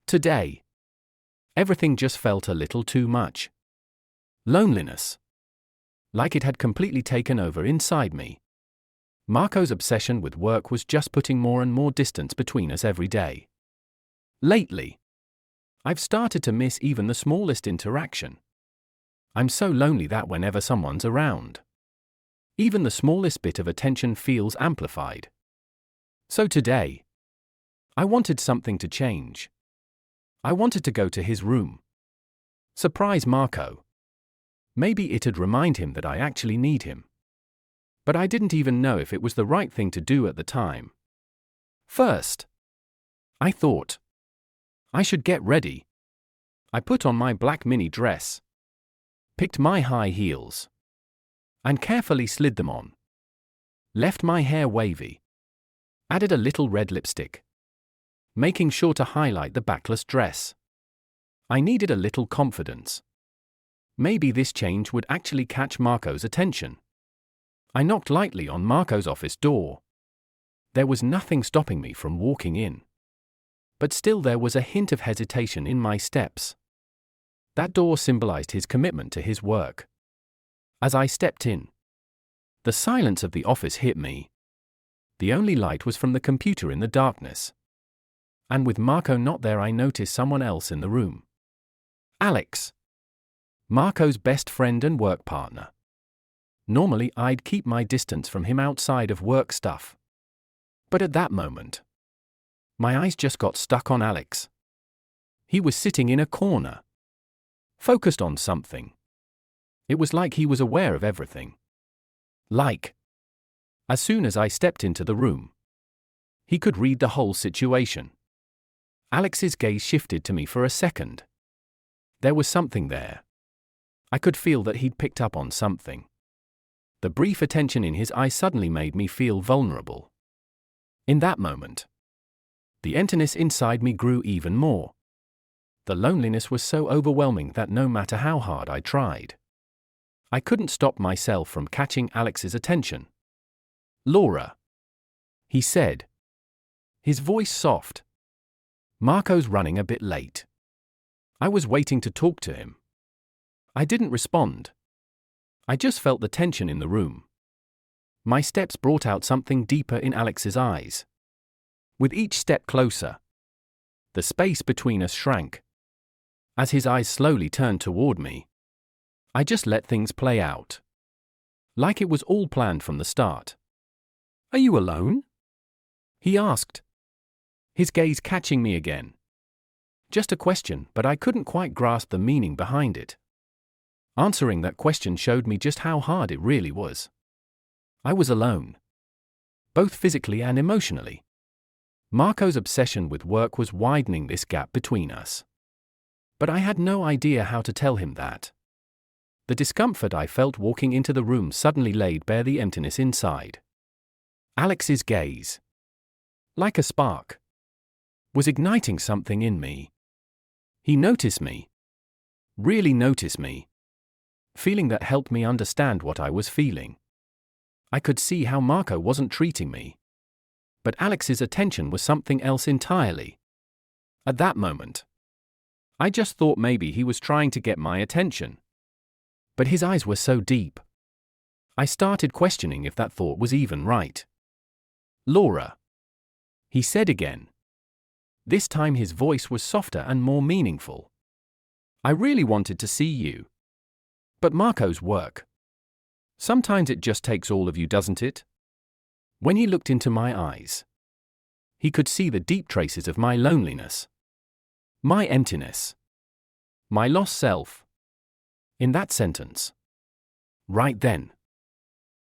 Today, everything just felt a little too much. Loneliness. Like it had completely taken over inside me. Marco's obsession with work was just putting more and more distance between us every day. Lately, I've started to miss even the smallest interaction. I'm so lonely that whenever someone's around, even the smallest bit of attention feels amplified. So today, I wanted something to change. I wanted to go to his room. Surprise Marco. Maybe it'd remind him that I actually need him. But I didn't even know if it was the right thing to do at the time. First, I thought I should get ready. I put on my black mini dress, picked my high heels, and carefully slid them on. Left my hair wavy. Added a little red lipstick, making sure to highlight the backless dress. I needed a little confidence. Maybe this change would actually catch Marco's attention. I knocked lightly on Marco's office door. There was nothing stopping me from walking in. But still there was a hint of hesitation in my steps. That door symbolized his commitment to his work. As I stepped in, the silence of the office hit me. The only light was from the computer in the darkness. And with Marco not there, I noticed someone else in the room. Alex. Marco's best friend and work partner. Normally I'd keep my distance from him outside of work stuff. But at that moment, my eyes just got stuck on Alex. He was sitting in a corner, focused on something. It was like he was aware of everything. As soon as I stepped into the room, he could read the whole situation. Alex's gaze shifted to me for a second. There was something there. I could feel that he'd picked up on something. The brief attention in his eyes suddenly made me feel vulnerable. In that moment, the emptiness inside me grew even more. The loneliness was so overwhelming that no matter how hard I tried, I couldn't stop myself from catching Alex's attention. Laura, he said, his voice soft. Marco's running a bit late. I was waiting to talk to him. I didn't respond. I just felt the tension in the room. My steps brought out something deeper in Alex's eyes. With each step closer, the space between us shrank. As his eyes slowly turned toward me, I just let things play out. Like it was all planned from the start. Are you alone? He asked, his gaze catching me again. Just a question, but I couldn't quite grasp the meaning behind it. Answering that question showed me just how hard it really was. I was alone, both physically and emotionally. Marco's obsession with work was widening this gap between us. But I had no idea how to tell him that. The discomfort I felt walking into the room suddenly laid bare the emptiness inside. Alex's gaze, like a spark, was igniting something in me. He noticed me. Really noticed me. Feeling that helped me understand what I was feeling. I could see how Marco wasn't treating me. But Alex's attention was something else entirely. At that moment, I just thought maybe he was trying to get my attention. But his eyes were so deep. I started questioning if that thought was even right. Laura, he said again. This time his voice was softer and more meaningful. I really wanted to see you. But Marco's work. Sometimes it just takes all of you, doesn't it? When he looked into my eyes, he could see the deep traces of my loneliness. My emptiness. My lost self. In that sentence. Right then,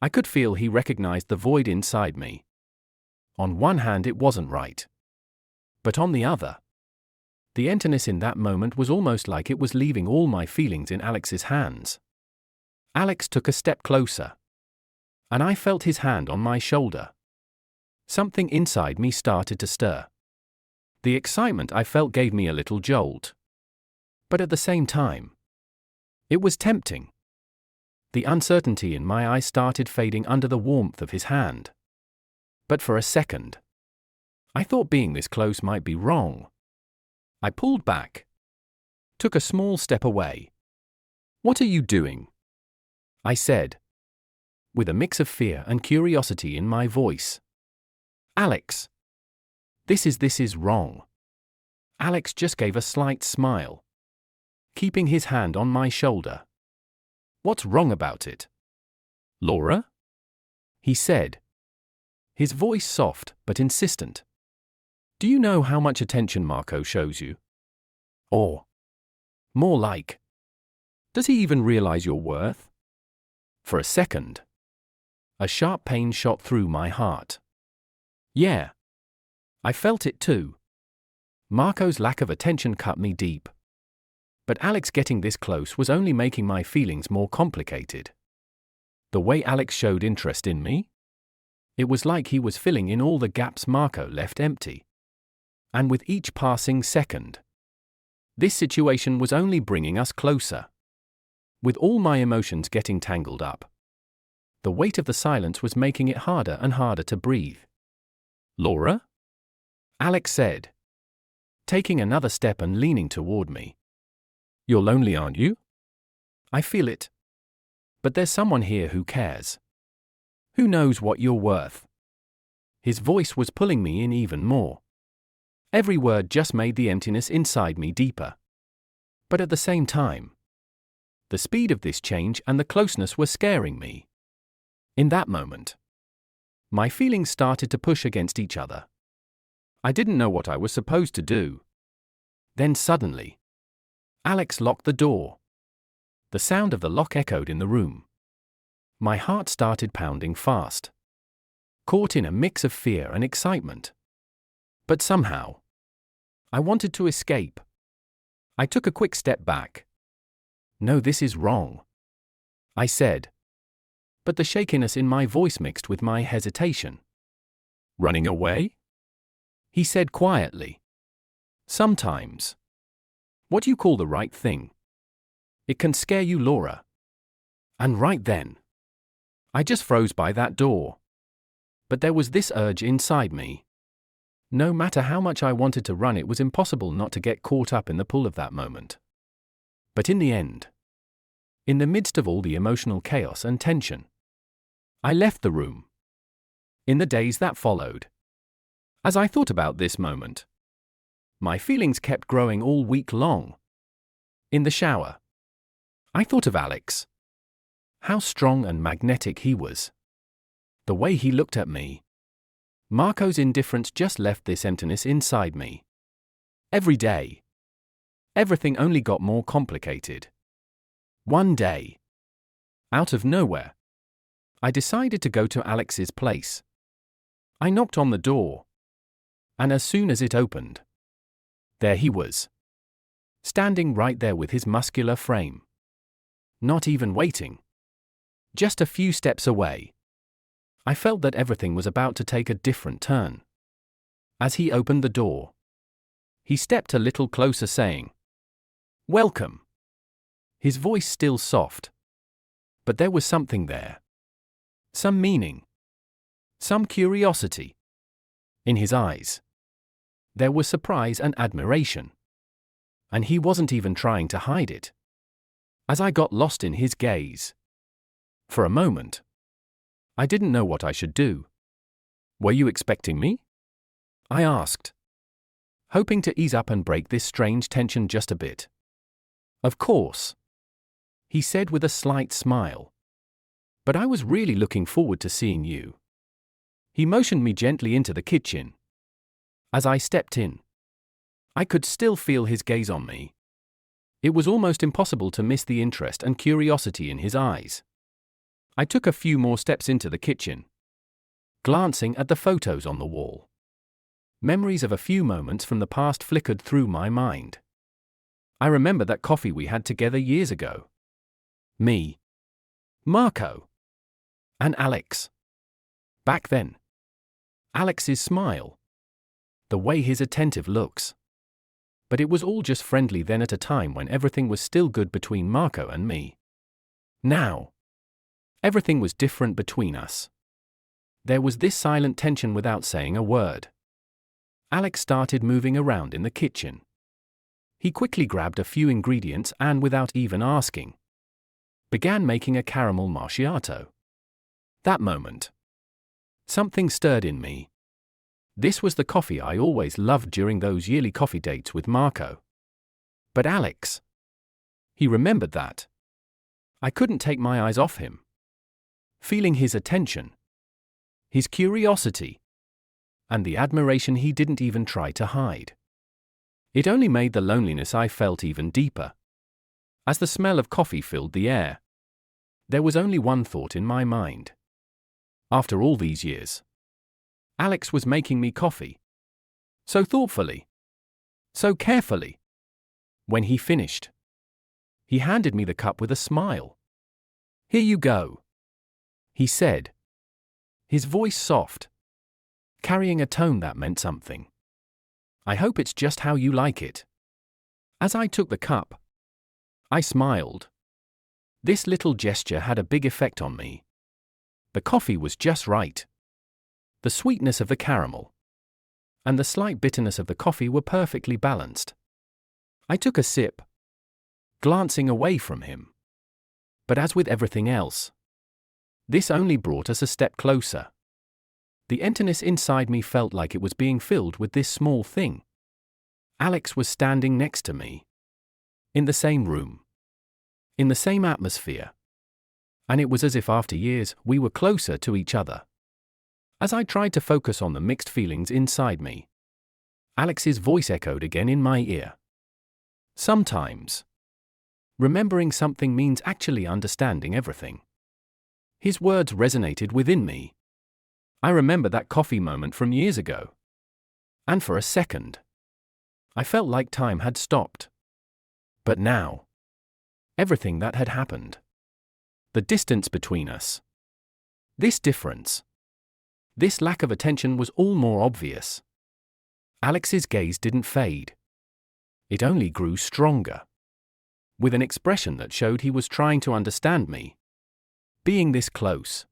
I could feel he recognized the void inside me. On one hand, it wasn't right. But on the other, the emptiness in that moment was almost like it was leaving all my feelings in Alex's hands. Alex took a step closer, and I felt his hand on my shoulder. Something inside me started to stir. The excitement I felt gave me a little jolt. But at the same time, it was tempting. The uncertainty in my eyes started fading under the warmth of his hand. But for a second, I thought being this close might be wrong. I pulled back. Took a small step away. "What are you doing?" I said, with a mix of fear and curiosity in my voice. "Alex. This is wrong." Alex just gave a slight smile, keeping his hand on my shoulder. "What's wrong about it?" "Laura?" he said, his voice soft but insistent. "Do you know how much attention Marco shows you? Or, more like, does he even realize your worth?" For a second, a sharp pain shot through my heart. Yeah, I felt it too. Marco's lack of attention cut me deep. But Alex getting this close was only making my feelings more complicated. The way Alex showed interest in me? It was like he was filling in all the gaps Marco left empty. And with each passing second, this situation was only bringing us closer. With all my emotions getting tangled up, the weight of the silence was making it harder and harder to breathe. "Laura?" Alex said, taking another step and leaning toward me. "You're lonely, aren't you?" "I feel it. But there's someone here who cares. Who knows what you're worth." His voice was pulling me in even more. Every word just made the emptiness inside me deeper. But at the same time, the speed of this change and the closeness were scaring me. In that moment, my feelings started to push against each other. I didn't know what I was supposed to do. Then suddenly, Alex locked the door. The sound of the lock echoed in the room. My heart started pounding fast, caught in a mix of fear and excitement. But somehow, I wanted to escape. I took a quick step back. "No, this is wrong," I said. But the shakiness in my voice mixed with my hesitation. "Running away?" he said quietly. "Sometimes. What you call the right thing, it can scare you, Laura." And right then, I just froze by that door. But there was this urge inside me. No matter how much I wanted to run, it was impossible not to get caught up in the pull of that moment. But in the end, in the midst of all the emotional chaos and tension, I left the room. In the days that followed, as I thought about this moment, my feelings kept growing all week long. In the shower, I thought of Alex. How strong and magnetic he was. The way he looked at me. Marco's indifference just left this emptiness inside me. Every day, everything only got more complicated. One day, out of nowhere, I decided to go to Alex's place. I knocked on the door, and as soon as it opened, there he was, standing right there with his muscular frame. Not even waiting. Just a few steps away. I felt that everything was about to take a different turn. As he opened the door, he stepped a little closer saying, "Welcome." His voice still soft. But there was something there. Some meaning. Some curiosity. In his eyes, there was surprise and admiration. And he wasn't even trying to hide it. As I got lost in his gaze, for a moment, I didn't know what I should do. "Were you expecting me?" I asked, hoping to ease up and break this strange tension just a bit. "Of course," he said with a slight smile. "But I was really looking forward to seeing you." He motioned me gently into the kitchen. As I stepped in, I could still feel his gaze on me. It was almost impossible to miss the interest and curiosity in his eyes. I took a few more steps into the kitchen, glancing at the photos on the wall. Memories of a few moments from the past flickered through my mind. I remember that coffee we had together years ago. Me, Marco, and Alex. Back then, Alex's smile, the way his attentive looks. But it was all just friendly then at a time when everything was still good between Marco and me. Now, everything was different between us. There was this silent tension without saying a word. Alex started moving around in the kitchen. He quickly grabbed a few ingredients and, without even asking, began making a caramel macchiato. That moment, something stirred in me. This was the coffee I always loved during those yearly coffee dates with Marco. But Alex, he remembered that. I couldn't take my eyes off him. Feeling his attention, his curiosity, and the admiration he didn't even try to hide. It only made the loneliness I felt even deeper. As the smell of coffee filled the air, there was only one thought in my mind. After all these years, Alex was making me coffee. So thoughtfully. So carefully. When he finished, he handed me the cup with a smile. "Here you go," he said, his voice soft, carrying a tone that meant something. "I hope it's just how you like it." As I took the cup, I smiled. This little gesture had a big effect on me. The coffee was just right. The sweetness of the caramel and the slight bitterness of the coffee were perfectly balanced. I took a sip, glancing away from him. But as with everything else, this only brought us a step closer. The emptiness inside me felt like it was being filled with this small thing. Alex was standing next to me. In the same room. In the same atmosphere. And it was as if after years we were closer to each other. As I tried to focus on the mixed feelings inside me, Alex's voice echoed again in my ear. Sometimes, remembering something means actually understanding everything. His words resonated within me. I remember that coffee moment from years ago. And for a second, I felt like time had stopped. But now, everything that had happened, the distance between us, this difference, this lack of attention was all more obvious. Alex's gaze didn't fade. It only grew stronger, with an expression that showed he was trying to understand me. Being this close,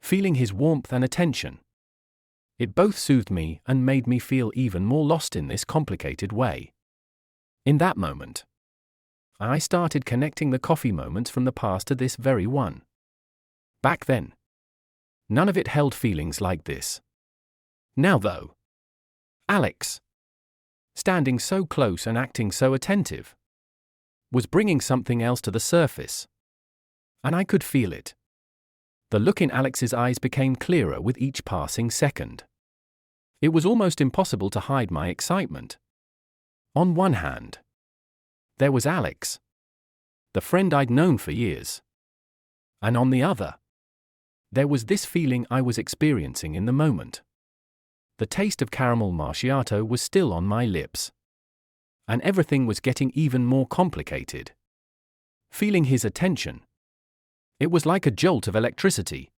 feeling his warmth and attention, it both soothed me and made me feel even more lost in this complicated way. In that moment, I started connecting the coffee moments from the past to this very one. Back then, none of it held feelings like this. Now though, Alex, standing so close and acting so attentive, was bringing something else to the surface. And I could feel it. The look in Alex's eyes became clearer with each passing second. It was almost impossible to hide my excitement. On one hand, there was Alex, the friend I'd known for years. And on the other, there was this feeling I was experiencing in the moment. The taste of caramel macchiato was still on my lips. And everything was getting even more complicated. Feeling his attention, it was like a jolt of electricity.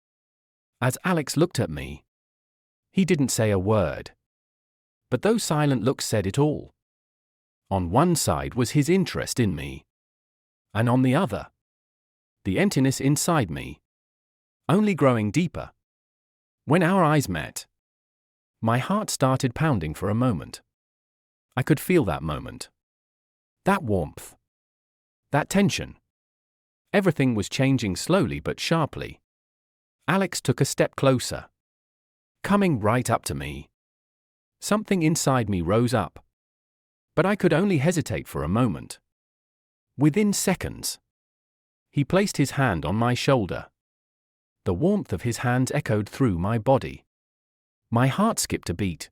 As Alex looked at me, he didn't say a word. But those silent looks said it all. On one side was his interest in me. And on the other, the emptiness inside me, only growing deeper. When our eyes met, my heart started pounding for a moment. I could feel that moment. That warmth. That tension. Everything was changing slowly but sharply. Alex took a step closer, coming right up to me. Something inside me rose up. But I could only hesitate for a moment. Within seconds, he placed his hand on my shoulder. The warmth of his hands echoed through my body. My heart skipped a beat.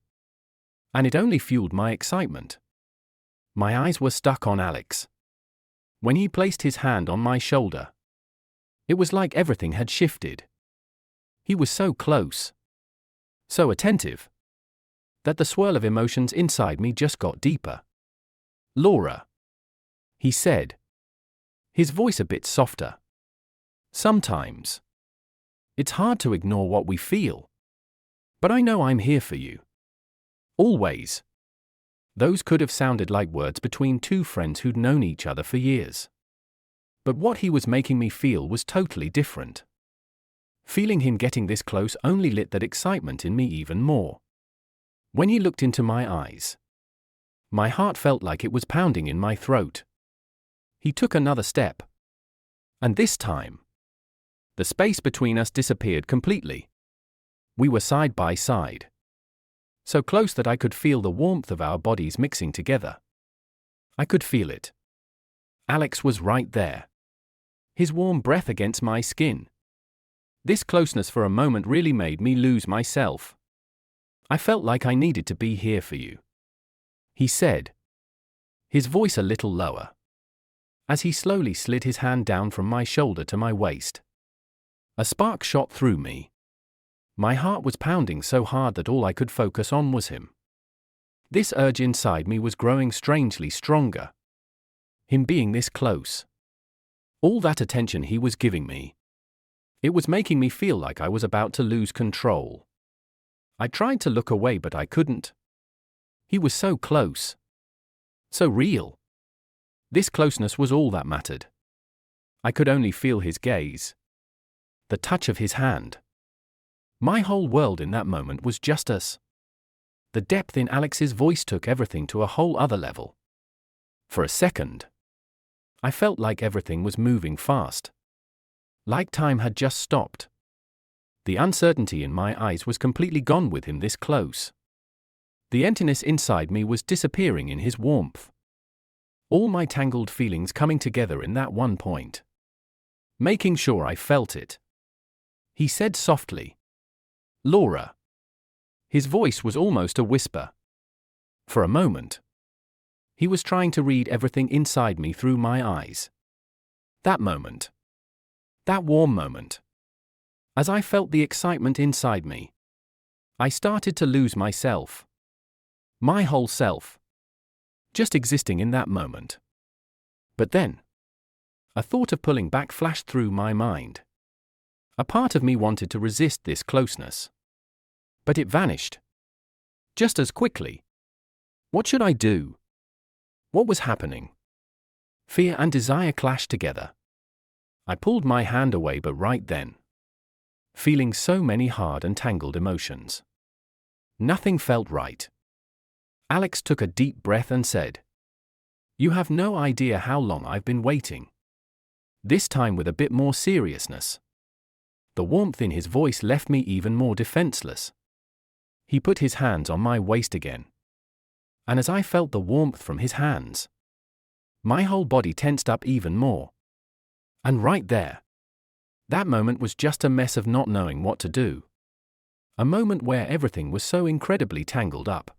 And it only fueled my excitement. My eyes were stuck on Alex. When he placed his hand on my shoulder, it was like everything had shifted. He was so close, so attentive, that the swirl of emotions inside me just got deeper. "Laura," he said, his voice a bit softer. "Sometimes, it's hard to ignore what we feel. But I know I'm here for you. Always." Those could have sounded like words between two friends who'd known each other for years. But what he was making me feel was totally different. Feeling him getting this close only lit that excitement in me even more. When he looked into my eyes, My heart felt like it was pounding in my throat. He took another step. And this time, the space between us disappeared completely. We were side by side. So close that I could feel the warmth of our bodies mixing together. I could feel it. Alex was right there. His warm breath against my skin. This closeness for a moment really made me lose myself. I felt like I needed to be here for you, he said, his voice a little lower, as he slowly slid his hand down from my shoulder to my waist. A spark shot through me. My heart was pounding so hard that all I could focus on was him. This urge inside me was growing strangely stronger. Him being this close. All that attention he was giving me. It was making me feel like I was about to lose control. I tried to look away but I couldn't. He was so close. So real. This closeness was all that mattered. I could only feel his gaze. The touch of his hand. My whole world in that moment was just us. The depth in Alex's voice took everything to a whole other level. For a second, I felt like everything was moving fast. Like time had just stopped. The uncertainty in my eyes was completely gone with him this close. The emptiness inside me was disappearing in his warmth. All my tangled feelings coming together in that one point. Making sure I felt it. He said softly, "Laura." His voice was almost a whisper. For a moment, he was trying to read everything inside me through my eyes. That moment. That warm moment. As I felt the excitement inside me, I started to lose myself. My whole self. Just existing in that moment. But then, a thought of pulling back flashed through my mind. A part of me wanted to resist this closeness. But it vanished. Just as quickly. What should I do? What was happening? Fear and desire clashed together. I pulled my hand away but right then. Feeling so many hard and tangled emotions. Nothing felt right. Alex took a deep breath and said, "You have no idea how long I've been waiting." This time with a bit more seriousness. The warmth in his voice left me even more defenseless. He put his hands on my waist again. And as I felt the warmth from his hands, my whole body tensed up even more. And right there, that moment was just a mess of not knowing what to do. A moment where everything was so incredibly tangled up.